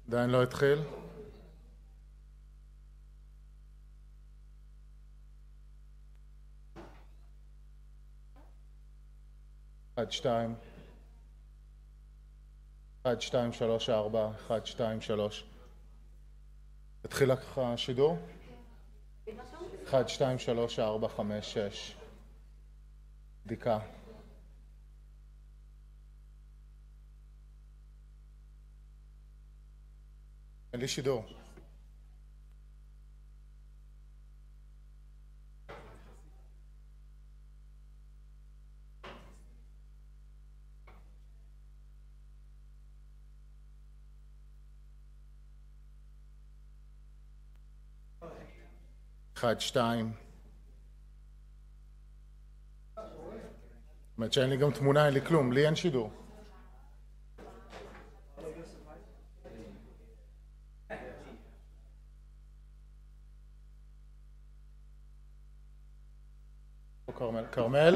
עדיין לא התחיל? אחד, שתיים. 1, 2, 3, 4, 1, 2, 3. התחיל לך השידור? 1, 2, 3, 4, 5, 6. בדיקה. אין לי שידור. אחד, שתיים. זאת אומרת שאין לי גם תמונה, אין לי כלום, לי אין שידור. כרמל?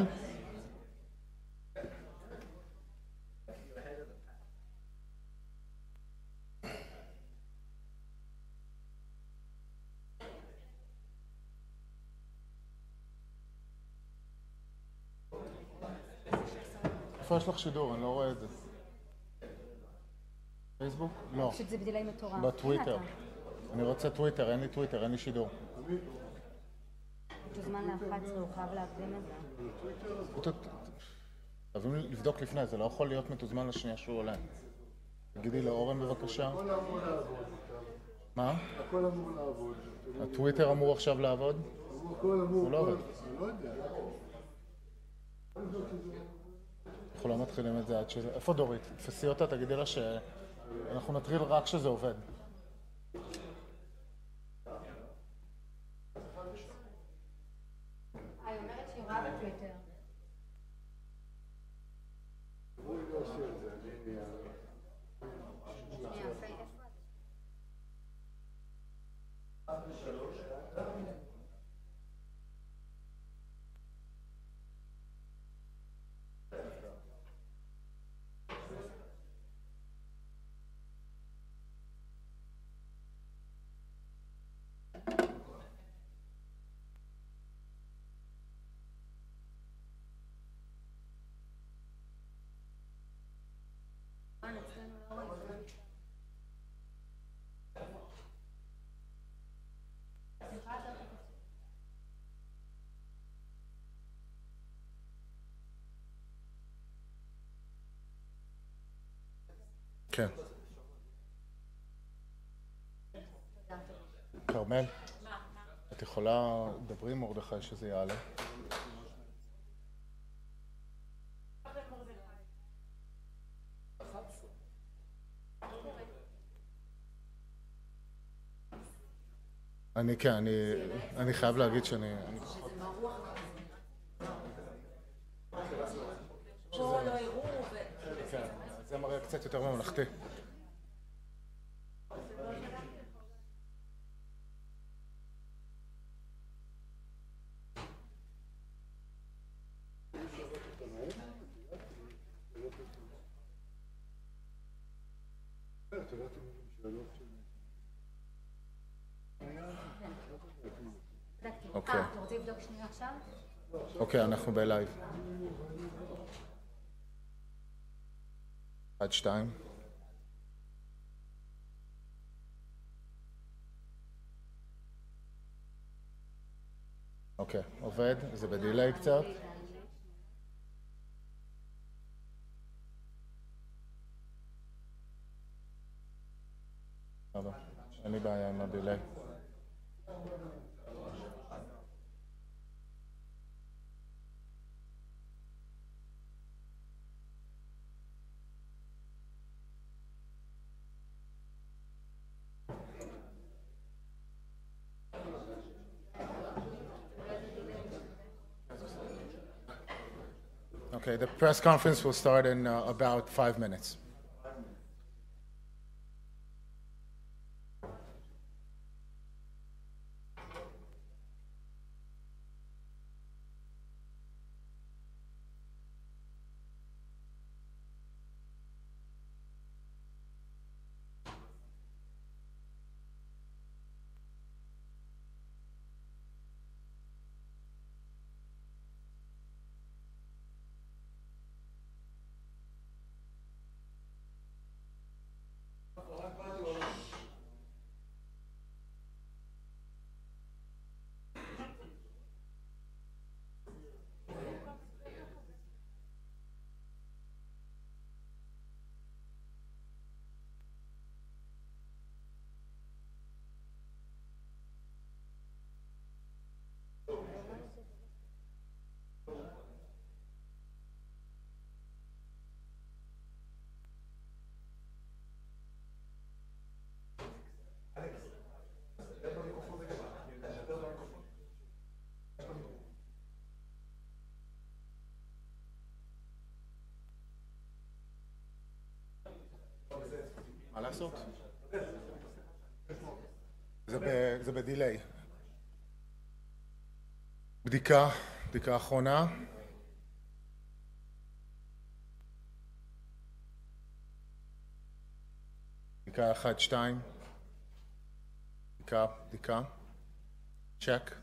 איפה יש לך שידור? אני לא רואה את זה. פייסבוק? לא. פשוט זה בדילי מטורף. בטוויטר. אני רוצה טוויטר, אין לי טוויטר, אין לי שידור. תוזמן ל-11, הוא חייב להקדים את זה. חייבים לבדוק לפני, זה לא יכול להיות מתוזמן לשנייה שהוא עולה. תגידי לאורן בבקשה. הכל אמור לעבוד. מה? הכל אמור לעבוד. הטוויטר אמור עכשיו לעבוד? הכל אמור. הוא לא עובד. אני לא יודע. אנחנו לא מתחילים את זה עד שזה... איפה דורית? תפסי אותה, תגידי לה שאנחנו נתחיל רק שזה עובד. היא אומרת שהיא רואה בטוויטר. הוא לא עושה את זה. כן. כרמל, את יכולה לדברי עם מרדכי שזה יעלה? אני חייב להגיד שאני... זה מראה קצת יותר ממלכתי. אתה רוצה לבדוק שנייה עכשיו? אוקיי, אנחנו בלייב. 1, 2. אוקיי, עובד, זה בדילי קצת. אין לי בעיה עם הדילי. Okay, the press conference will start in about 5 minutes. לעשות? זה בדיליי. בדיקה אחרונה. בדיקה 1, 2. בדיקה. צ'ק.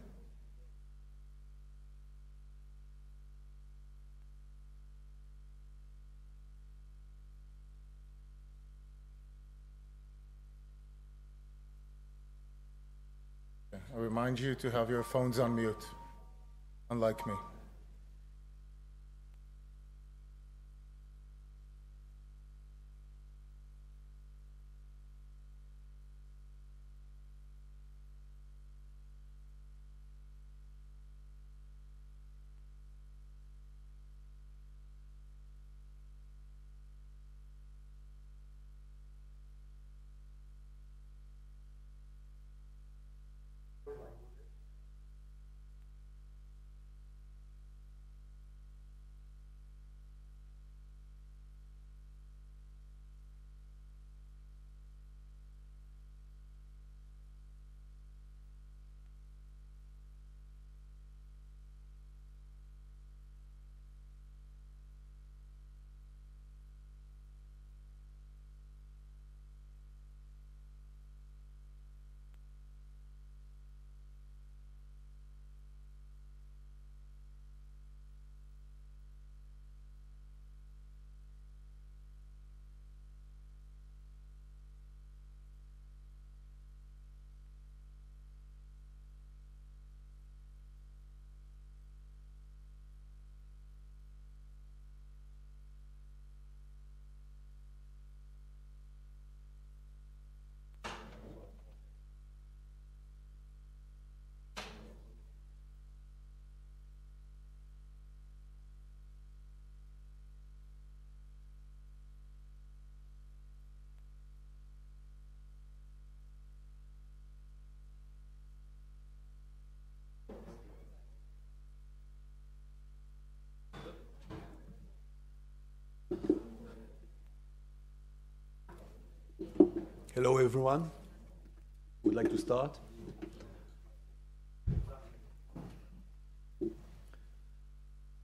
I remind you to have your phones on mute, unlike me. Hello, everyone. Would like to start?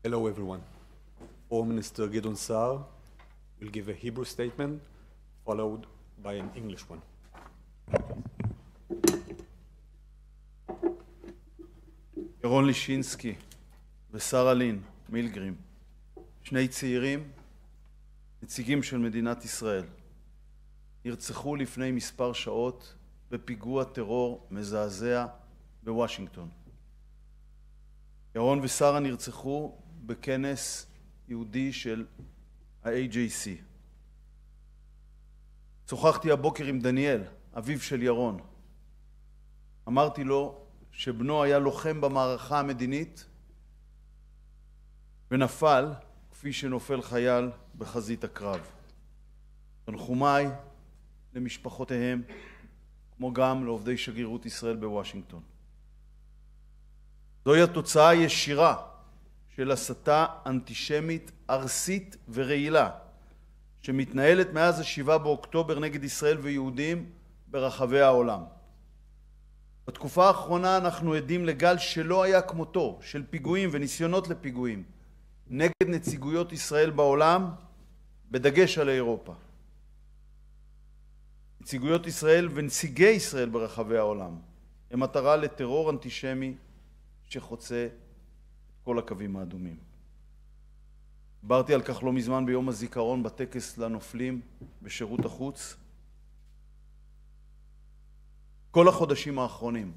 Hello, everyone. Foreign Minister Gideon Sa'ar will give a Hebrew statement, followed by an English one. ירון לישינסקי ושרה לין מילגרים, שני צעירים, נציגים של מדינת ישראל, נרצחו לפני מספר שעות בפיגוע טרור מזעזע בוושינגטון. ירון ושרה נרצחו בכנס יהודי של ה-AJC. שוחחתי הבוקר עם דניאל, אביו של ירון. אמרתי לו שבנו היה לוחם במערכה המדינית ונפל כפי שנופל חייל בחזית הקרב. תנחומיי למשפחותיהם, כמו גם לעובדי שגרירות ישראל בוושינגטון. זוהי התוצאה הישירה של הסתה אנטישמית ארסית ורעילה שמתנהלת מאז 7 באוקטובר נגד ישראל ויהודים ברחבי העולם. בתקופה האחרונה אנחנו עדים לגל שלא היה כמותו של פיגועים וניסיונות לפיגועים נגד נציגויות ישראל בעולם, בדגש על אירופה. נציגויות ישראל ונציגי ישראל ברחבי העולם הם מטרה לטרור אנטישמי שחוצה את כל הקווים האדומים. דיברתי על כך לא מזמן ביום הזיכרון בטקס לנופלים בשירות החוץ. כל החודשים האחרונים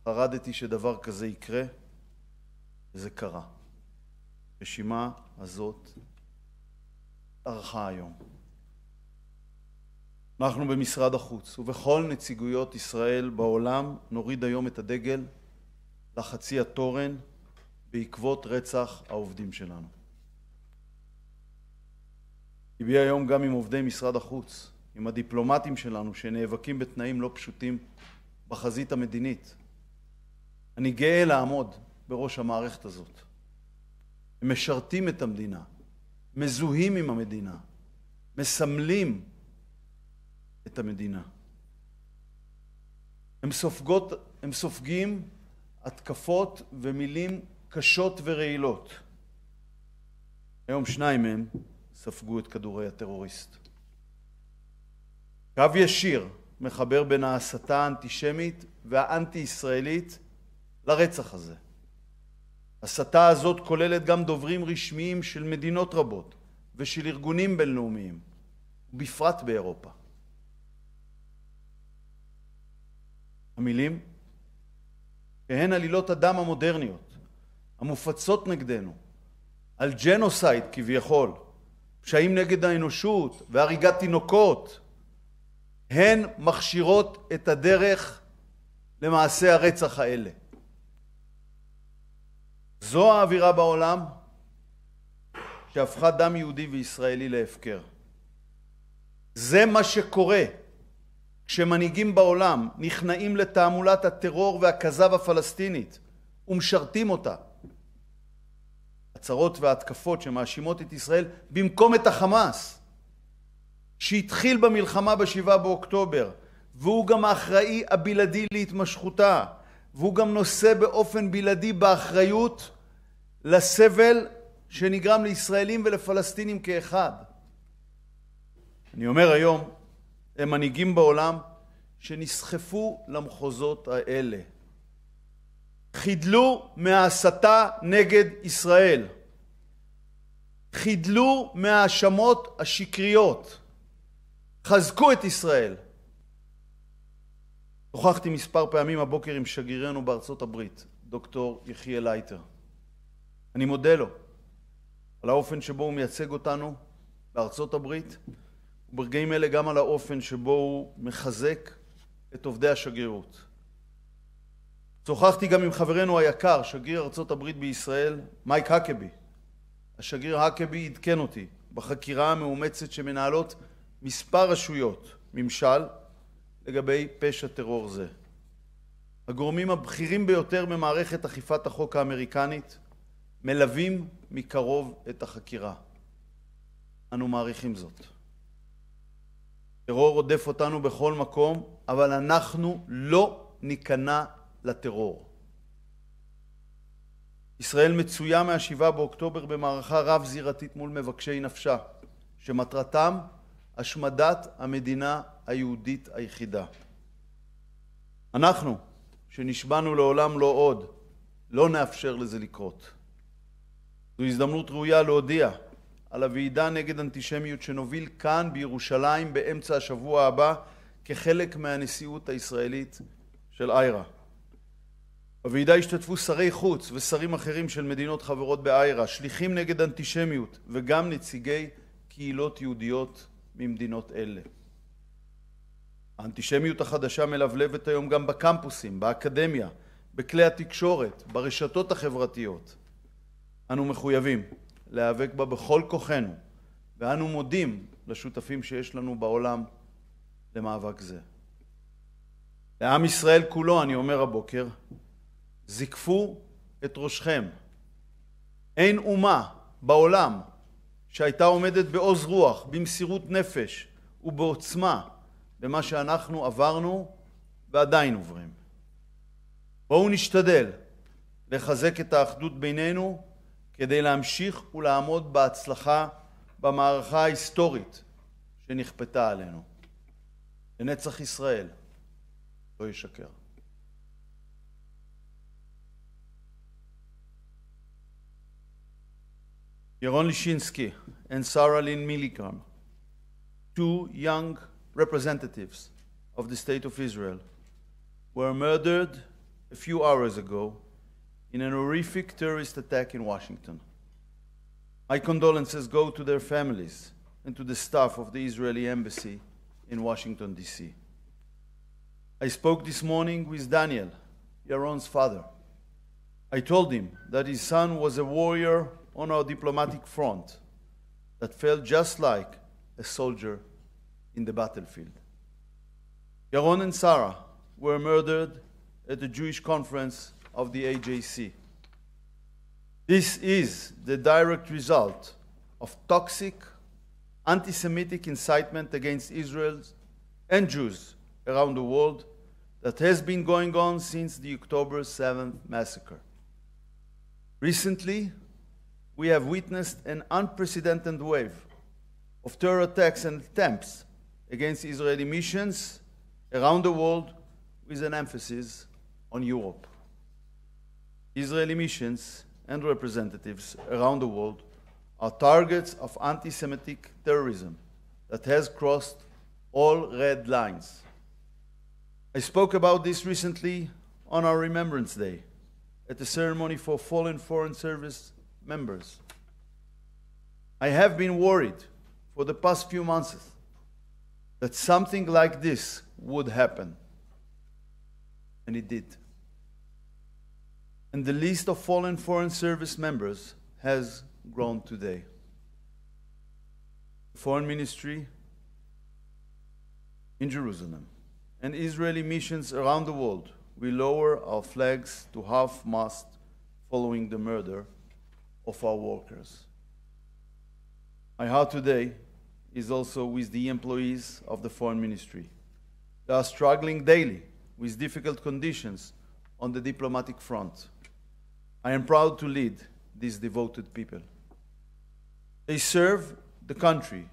חרדתי שדבר כזה יקרה, וזה קרה. הרשימה הזאת ערכה היום. אנחנו במשרד החוץ ובכל נציגויות ישראל בעולם נוריד היום את הדגל לחצי התורן בעקבות רצח העובדים שלנו. הביע היום גם עם עובדי משרד החוץ, עם הדיפלומטים שלנו שנאבקים בתנאים לא פשוטים בחזית המדינית. אני גאה לעמוד בראש המערכת הזאת. הם משרתים את המדינה, מזוהים עם המדינה, מסמלים את המדינה. הם סופגים התקפות ומילים קשות ורעילות. היום 2 מהם ספגו את כדורי הטרוריסט. קו ישיר מחבר בין ההסתה האנטישמית והאנטי-ישראלית לרצח הזה. הסתה הזאת כוללת גם דוברים רשמיים של מדינות רבות ושל ארגונים בינלאומיים, ובפרט באירופה. המילים, שהן עלילות הדם המודרניות, המופצות נגדנו, על ג'נוסייד כביכול, פשעים נגד האנושות והריגת תינוקות, הן מכשירות את הדרך למעשי הרצח האלה. זו האווירה בעולם שהפכה דם יהודי וישראלי להפקר. זה מה שקורה כשמנהיגים בעולם נכנעים לתעמולת הטרור והכזב הפלסטינית ומשרתים אותה. הצהרות וההתקפות שמאשימות את ישראל במקום את החמאס, שהתחיל במלחמה ב7 באוקטובר, והוא גם האחראי הבלעדי להתמשכותה, והוא גם נושא באופן בלעדי באחריות לסבל שנגרם לישראלים ולפלסטינים כאחד. אני אומר היום, הם מנהיגים בעולם שנסחפו למחוזות האלה. חידלו מההסתה נגד ישראל. חידלו מההאשמות השקריות. חזקו את ישראל. שוחחתי מספר פעמים הבוקר עם שגרירנו בארצות הברית, דוקטור יחיאל לייטר. אני מודה לו על האופן שבו הוא מייצג אותנו בארצות הברית, וברגעים אלה גם על האופן שבו הוא מחזק את עובדי השגרירות. שוחחתי גם עם חברנו היקר, שגריר ארצות הברית בישראל, מייק הקבי. השגריר הקבי עדכן אותי בחקירה המאומצת שמנהלות מספר רשויות ממשל לגבי פשע טרור זה. הגורמים הבכירים ביותר במערכת אכיפת החוק האמריקנית מלווים מקרוב את החקירה. אנו מעריכים זאת. טרור רודף אותנו בכל מקום, אבל אנחנו לא ניכנע לטרור. ישראל מצויה מה7 באוקטובר במערכה רב-זירתית מול מבקשי נפשה, שמטרתם השמדת המדינה היהודית היחידה. אנחנו, שנשבענו לעולם לא עוד, לא נאפשר לזה לקרות. זו הזדמנות ראויה להודיע על הוועידה נגד אנטישמיות שנוביל כאן בירושלים באמצע השבוע הבא כחלק מהנשיאות הישראלית של איירה. בוועידה השתתפו שרי חוץ ושרים אחרים של מדינות חברות באיירה, שליחים נגד אנטישמיות וגם נציגי קהילות יהודיות ממדינות אלה. האנטישמיות החדשה מלבלבת היום גם בקמפוסים, באקדמיה, בכלי התקשורת, ברשתות החברתיות. אנו מחויבים להיאבק בה בכל כוחנו, ואנו מודים לשותפים שיש לנו בעולם למאבק זה. לעם ישראל כולו, אני אומר הבוקר, זקפו את ראשכם. אין אומה בעולם שהייתה עומדת בעוז רוח, במסירות נפש ובעוצמה במה שאנחנו עברנו ועדיין עוברים. בואו נשתדל לחזק את האחדות בינינו כדי להמשיך ולעמוד בהצלחה במערכה ההיסטורית שנכפתה עלינו. לנצח ישראל לא ישקר. Yaron Lishinsky and Sarah Lynn Milgram, 2 young representatives of the State of Israel, were murdered a few hours ago in an horrific terrorist attack in Washington. My condolences go to their families and to the staff of the Israeli embassy in Washington, D.C. I spoke this morning with Daniel, Yaron's father. I told him that his son was a warrior on our diplomatic front that felt just like a soldier in the battlefield. Yaron and Sarah were murdered at the Jewish conference of the AJC. This is the direct result of toxic anti-Semitic incitement against Israel and Jews around the world that has been going on since the October 7th massacre. Recently, we have witnessed an unprecedented wave of terror attacks and attempts against Israeli missions around the world, with an emphasis on Europe. Israeli missions and representatives around the world are targets of anti-Semitic terrorism that has crossed all red lines. I spoke about this recently on our Remembrance Day at the ceremony for fallen Foreign Service members. I have been worried for the past few months that something like this would happen. And it did. And the list of fallen Foreign Service members has grown today. The Foreign Ministry in Jerusalem and Israeli missions around the world will lower our flags to half-mast following the murder of our workers. My heart today is also with the employees of the Foreign Ministry. They are struggling daily with difficult conditions on the diplomatic front. I am proud to lead these devoted people. They serve the country,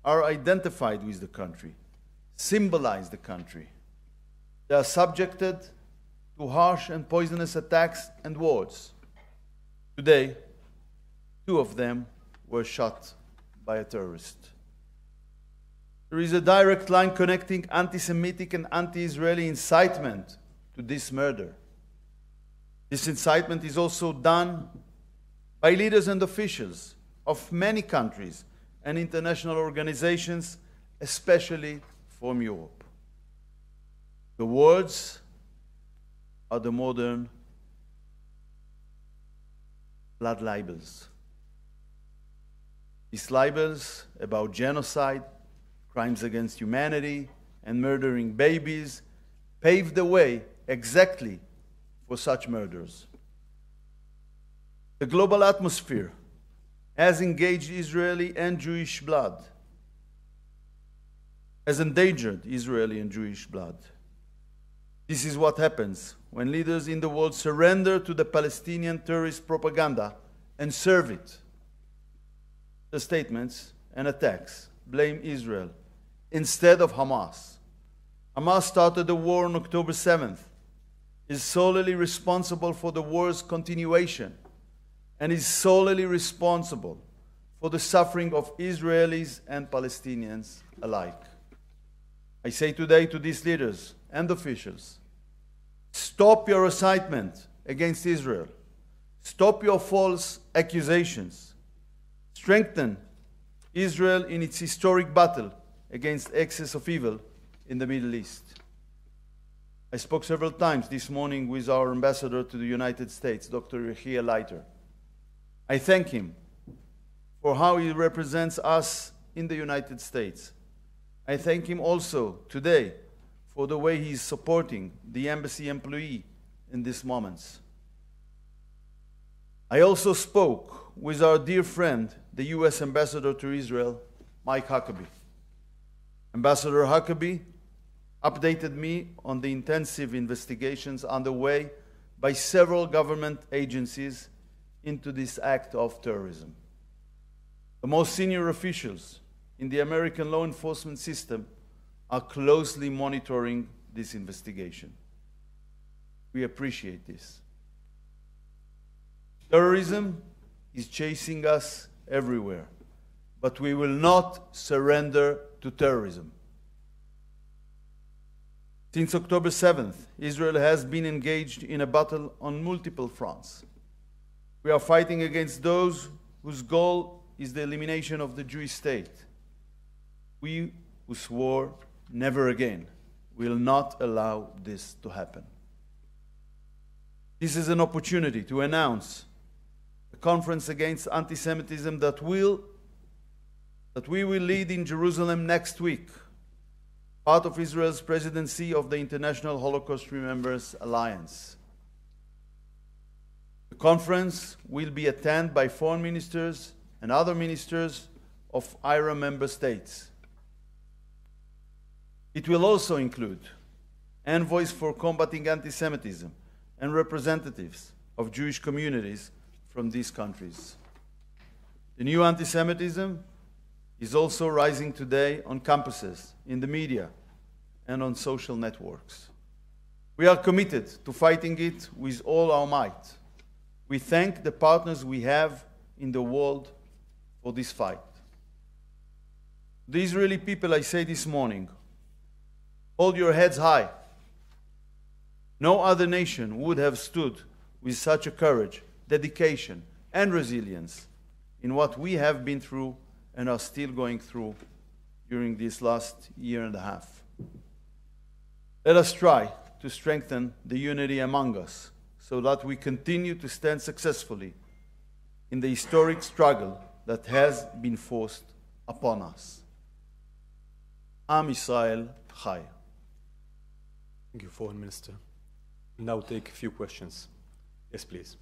are identified with the country, symbolize the country. They are subjected to harsh and poisonous attacks and wars. Today, 2 of them were shot by a terrorist. There is a direct line connecting anti-Semitic and anti-Israeli incitement to this murder. This incitement is also done by leaders and officials of many countries and international organizations, especially from Europe. The words are the modern blood libels. These libels about genocide, crimes against humanity, and murdering babies paved the way exactly for such murders. The global atmosphere has engaged Israeli and Jewish blood, has endangered Israeli and Jewish blood. This is what happens when leaders in the world surrender to the Palestinian terrorist propaganda and serve it. The statements and attacks blame Israel instead of Hamas. Hamas started the war on October 7th, is solely responsible for the war's continuation, and is solely responsible for the suffering of Israelis and Palestinians alike. I say today to these leaders and officials, stop your incitement against Israel. Stop your false accusations. Strengthen Israel in its historic battle against excess of evil in the Middle East. I spoke several times this morning with our ambassador to the United States, Dr. Yechiel Leiter. I thank him for how he represents us in the United States. I thank him also today for the way he is supporting the embassy employee in these moments. I also spoke with our dear friend, the U.S. Ambassador to Israel, Mike Huckabee. Ambassador Huckabee updated me on the intensive investigations underway by several government agencies into this act of terrorism. The most senior officials in the American law enforcement system are closely monitoring this investigation. We appreciate this. Terrorism is chasing us everywhere, but we will not surrender to terrorism. Since October 7th, Israel has been engaged in a battle on multiple fronts. We are fighting against those whose goal is the elimination of the Jewish state. We who swore never again will not allow this to happen. This is an opportunity to announce a conference against anti-Semitism that we will lead in Jerusalem next week, part of Israel's presidency of the International Holocaust Remembrance Alliance. The conference will be attended by foreign ministers and other ministers of IHRA member states. It will also include envoys for combating anti-Semitism and representatives of Jewish communities from these countries. The new anti-Semitism is also rising today on campuses, in the media, and on social networks. We are committed to fighting it with all our might. We thank the partners we have in the world for this fight. The Israeli people, I say this morning, hold your heads high. No other nation would have stood with such a courage, dedication, and resilience in what we have been through and are still going through during this last year and a half. Let us try to strengthen the unity among us so that we continue to stand successfully in the historic struggle that has been forced upon us. Am Yisrael Chai. Thank you, Foreign Minister. We'll now take a few questions. Yes, please.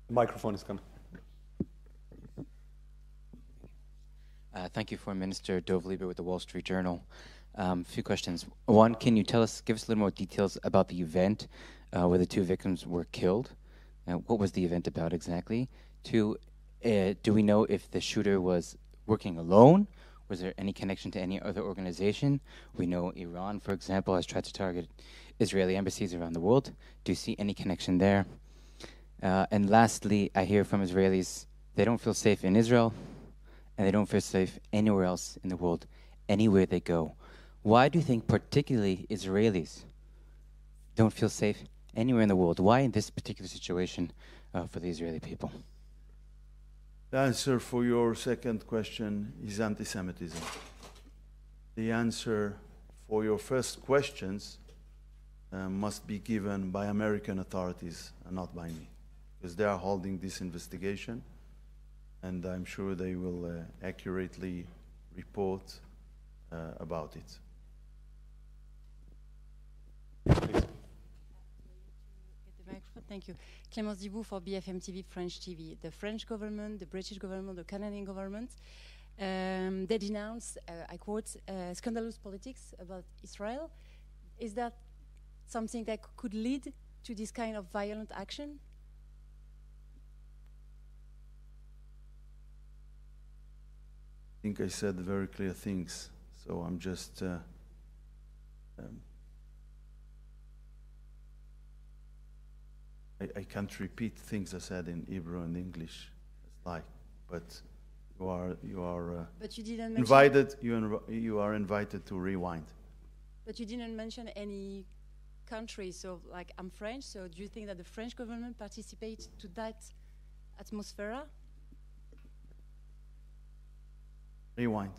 The microphone is coming. Thank you, Foreign Minister Dov Lieber with the Wall Street Journal. A few questions. One, can you give us a little more details about the event where the two victims were killed? What was the event about exactly? Two, do we know if the shooter was working alone? Was there any connection to any other organization? We know Iran, for example, has tried to target Israeli embassies around the world. Do you see any connection there? And lastly, I hear from Israelis they don't feel safe in Israel, and they don't feel safe anywhere else in the world, anywhere they go. Why do you think particularly Israelis don't feel safe anywhere in the world? Why in this particular situation for the Israeli people? The answer for your second question is anti-Semitism. The answer for your first questions must be given by American authorities and not by me, because they are holding this investigation, and I'm sure they will accurately report about it. Please. Thank you. Clémence Dibou for BFM TV, French TV. The French government, the British government, the Canadian government, they denounce, I quote, scandalous politics about Israel. Is that something that could lead to this kind of violent action? I think I said very clear things, so I'm just I can't repeat things I said in Hebrew and English, but you are But you didn't invited. You are invited to rewind. But you didn't mention any country. So, like, I'm French. So, do you think that the French government participates to that atmosphere? Rewind.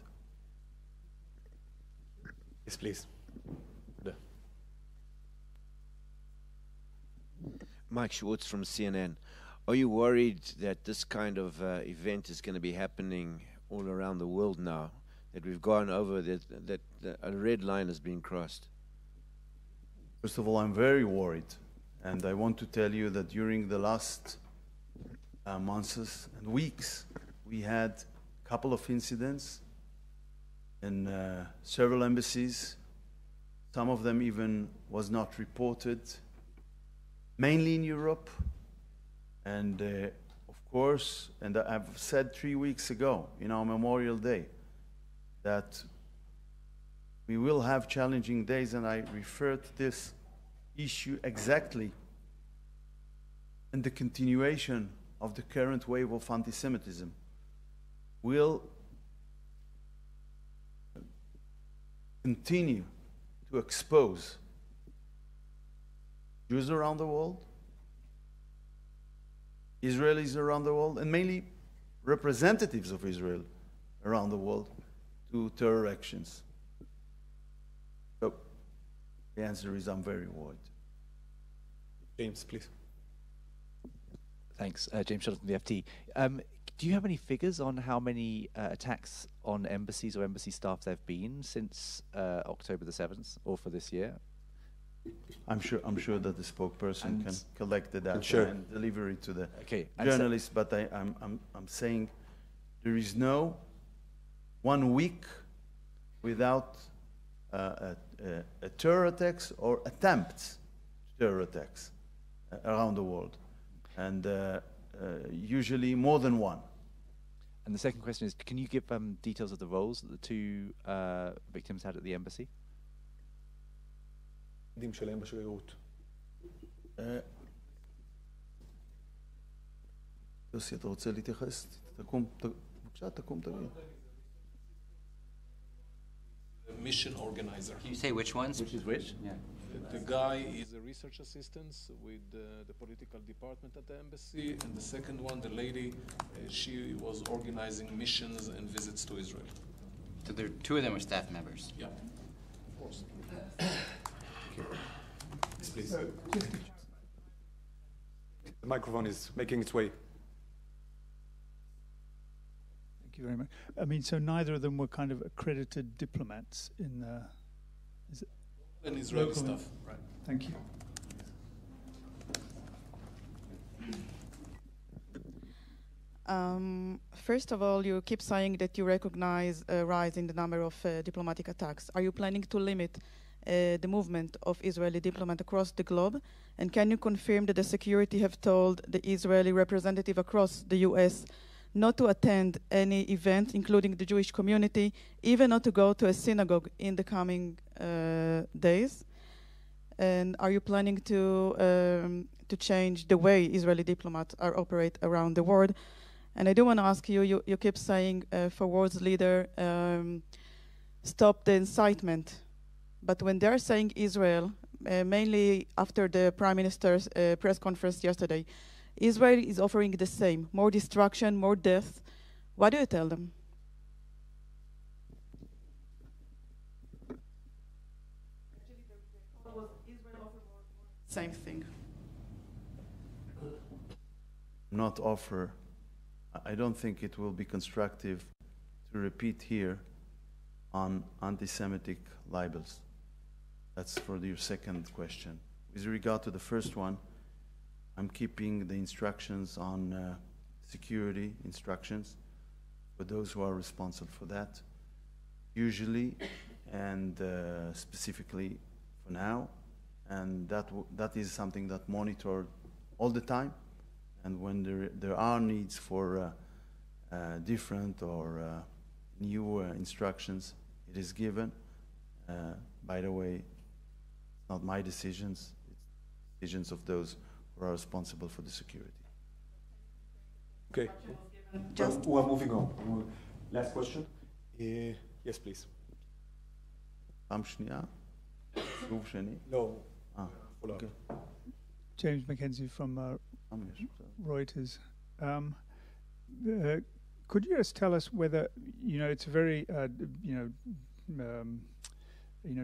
Yes, please. Mike Schwartz from CNN. Are you worried that this kind of event is going to be happening all around the world now? That we've gone over, that a red line has been crossed? First of all, I'm very worried. And I want to tell you that during the last months and weeks, we had a couple of incidents in several embassies. Some of them even was not reported, mainly in Europe. And of course, and I've said 3 weeks ago, in our Memorial Day, that we will have challenging days, and I refer to this issue exactly in the continuation of the current wave of anti-Semitism will continue to expose Jews around the world, Israelis around the world, and mainly representatives of Israel around the world to terror actions. So the answer is I'm very worried. James, please. Thanks. James Shuttleton, the FT. Do you have any figures on how many attacks on embassies or embassy staff there have been since October the 7th, or for this year? I'm sure that the spokesperson can collect the data and deliver it to the journalists. But I'm saying there is no 1 week without terror attacks or attempts terror attacks around the world, and usually more than one. And the second question is, can you give details of the roles that the two victims had at the embassy? עדים שלהם בשגרירות. יוסי, אתה רוצה להתייחס? תקום, בבקשה, תקום, תגיד. Mission organizer. Can you say which ones? Which is which? Yeah. The guy is a research assistant with the political department at the embassy, and the second one, the lady, she was organizing missions and visits to Israel. So there, two of them were staff members. Yeah, of course. Please. The microphone is making its way. Thank you very much. I mean, so neither of them were kind of accredited diplomats in the... Is it And Israeli local- stuff. Right. Thank you. First of all, you keep saying that you recognize a rise in the number of diplomatic attacks. Are you planning to limit the movement of Israeli diplomats across the globe? And can you confirm that the security have told the Israeli representative across the US not to attend any event, including the Jewish community, even not to go to a synagogue in the coming days? And are you planning to change the way Israeli diplomats are operate around the world? And I do want to ask you, you keep saying for world's leader, stop the incitement. But when they're saying Israel, mainly after the Prime Minister's press conference yesterday, Israel is offering the same, more destruction, more death. What do you tell them? Same thing. Not offer. I don't think it will be constructive to repeat here on anti-Semitic libels. That's for your second question. With regard to the first one, I'm keeping the instructions on security instructions for those who are responsible for that. Usually and specifically for now, and that is something that monitored all the time. And when there are needs for different or new instructions, it is given. By the way, it's not my decisions, it's decisions of those who are responsible for the security. Okay. Just we are moving on. Last question. Yes, please. פעם שנייה? סיבוב שני? No. אוקיי. James Mackenzie from Reuters. Could you just tell us whether, it's a very,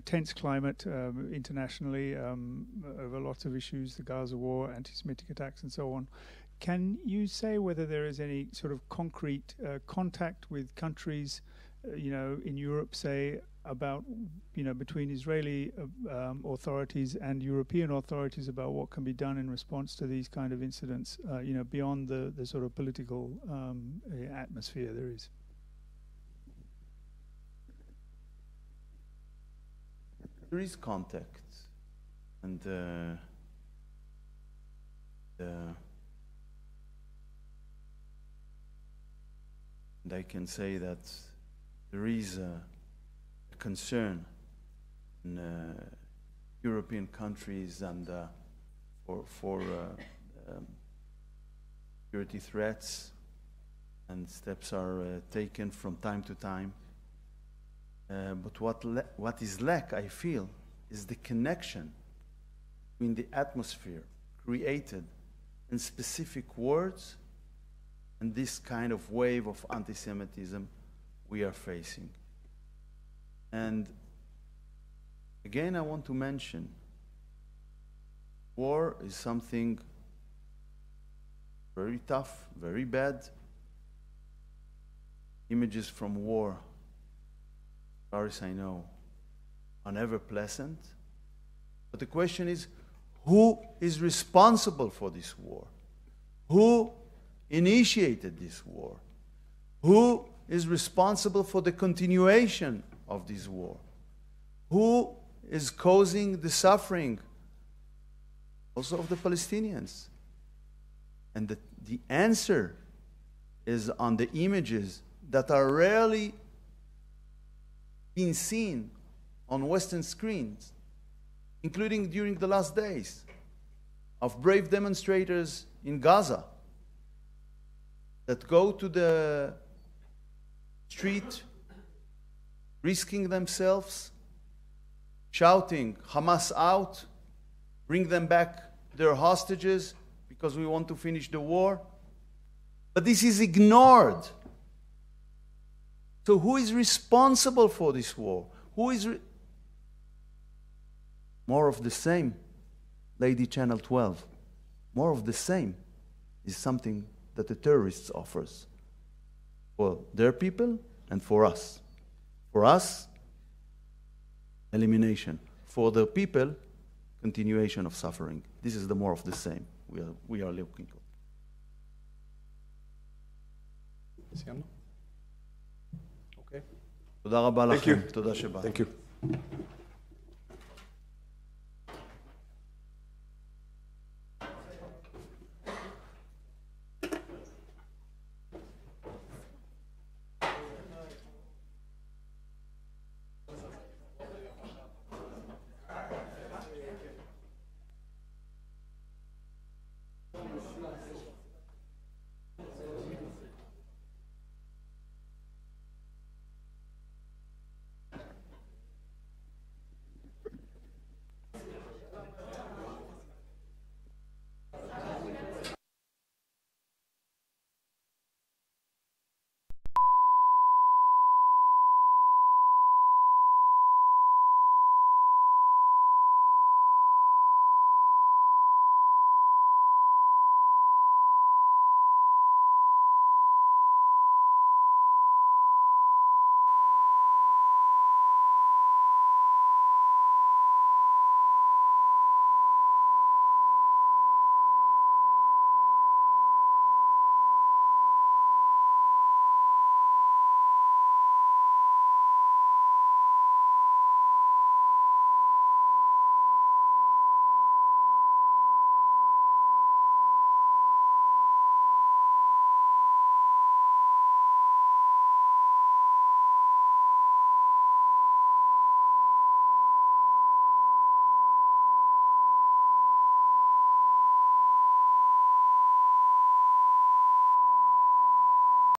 tense climate internationally over lots of issues, the Gaza war, anti-Semitic attacks, and so on. Can you say whether there is any sort of concrete contact with countries, in Europe, say, about, between Israeli authorities and European authorities about what can be done in response to these kind of incidents, beyond the sort of political atmosphere there is? There is contact, and and I can say that there is a concern in European countries and for security threats, and steps are taken from time to time. But what is lack, I feel, is the connection between the atmosphere created in specific words and this kind of wave of anti-Semitism we are facing. And again, I want to mention, war is something very tough, very bad. Images from war, as far as I know, are never pleasant. But the question is, who is responsible for this war? Who initiated this war? Who is responsible for the continuation of this war? Who is causing the suffering also of the Palestinians? And the answer is on the images that are rarely being seen on Western screens, including during the last days, of brave demonstrators in Gaza that go to the street, risking themselves, shouting, Hamas out, bring them back their hostages because we want to finish the war. But this is ignored. So who is responsible for this war? Who is more of the same, Lady Channel 12. More of the same is something that the terrorists offers for their people and for us. For us, elimination. For the people, continuation of suffering. This is the more of the same we are looking for. סיימנו? אוקיי. תודה רבה לכם. תודה שבאתם. Thank you.